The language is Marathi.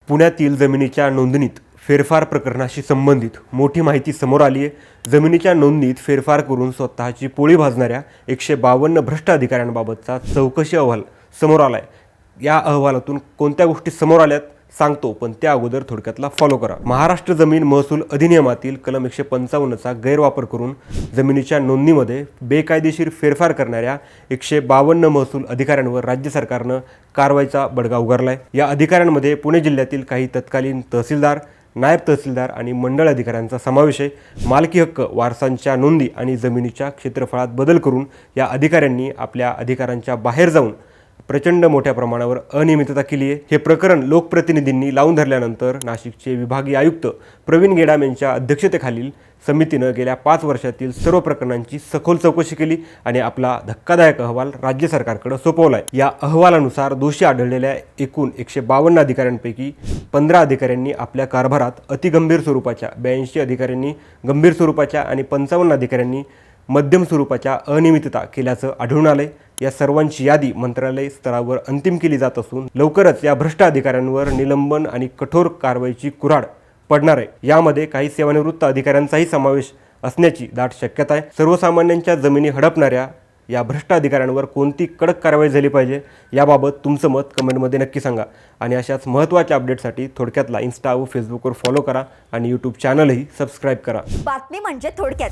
पुण्यातील जमिनीच्या नोंदणीत फेरफार प्रकरणाशी संबंधित मोठी माहिती समोर आली आहे। जमिनीच्या नोंदणीत फेरफार करून स्वतःची पोळी भाजणाऱ्या 152 भ्रष्ट अधिकाऱ्यांबाबतचा चौकशी अहवाल समोर आलाय। या अहवालातून कोणत्या गोष्टी समोर आल्यात सांगतो, पण त्या अगोदर थोडक्यातला फॉलो करा। महाराष्ट्र जमीन महसूल अधिनियमातील कलम 155चा गैरवापर करून जमिनीच्या नोंदणीमध्ये बेकायदेशीर फेरफार करणाऱ्या 152 महसूल अधिकाऱ्यांवर राज्य सरकारनं कारवाईचा बडगा उगारलाय। या अधिकाऱ्यांमध्ये पुणे जिल्ह्यातील काही तत्कालीन तहसीलदार, नायब तहसीलदार आणि मंडळ अधिकाऱ्यांचा समावेश आहे। मालकी हक्क, वारसांच्या नोंदी आणि जमिनीच्या क्षेत्रफळात बदल करून या अधिकाऱ्यांनी आपल्या अधिकारांच्या बाहेर जाऊन प्रचंड मोठ्या प्रमाणावर अनियमितता केली आहे। हे प्रकरण लोकप्रतिनिधींनी लावून धरल्यानंतर नाशिकचे विभागीय आयुक्त प्रवीण गेडाम यांच्या अध्यक्षतेखालील समितीनं गेल्या 5 वर्षातील सर्व प्रकरणांची सखोल चौकशी केली आणि आपला धक्कादायक अहवाल राज्य सरकारकडे सोपवलाय। या अहवालानुसार दोषी आढळलेल्या एकूण 152 अधिकाऱ्यांपैकी 15 अधिकाऱ्यांनी आपल्या कारभारात अतिगंभीर स्वरूपाच्या, 82 अधिकाऱ्यांनी गंभीर स्वरूपाच्या आणि 55 अधिकाऱ्यांनी मध्यम स्वरूपाच्या अनियमितता केल्याचं आढळून आलंय। या सर्वांची यादी मंत्रालय स्तरावर अंतिम केली जात असून लवकरच या भ्रष्ट अधिकाऱ्यांवर निलंबन आणि कठोर कारवाईची कुऱ्हाड पडणार आहे। यामध्ये काही सेवानिवृत्त अधिकाऱ्यांचाही समावेश असण्याची दाट शक्यता आहे। सर्वसामान्यांच्या जमिनी हडपणाऱ्या या भ्रष्ट अधिकाऱ्यांवर कोणती कडक कारवाई झाली पाहिजे याबाबत तुमचं मत कमेंटमध्ये नक्की सांगा। आणि अशाच महत्त्वाच्या अपडेटसाठी थोडक्यातला इंस्टा व फेसबुकवर फॉलो करा आणि यूट्यूब चॅनलही सबस्क्राईब करा। बातमी म्हणजे थोडक्यात।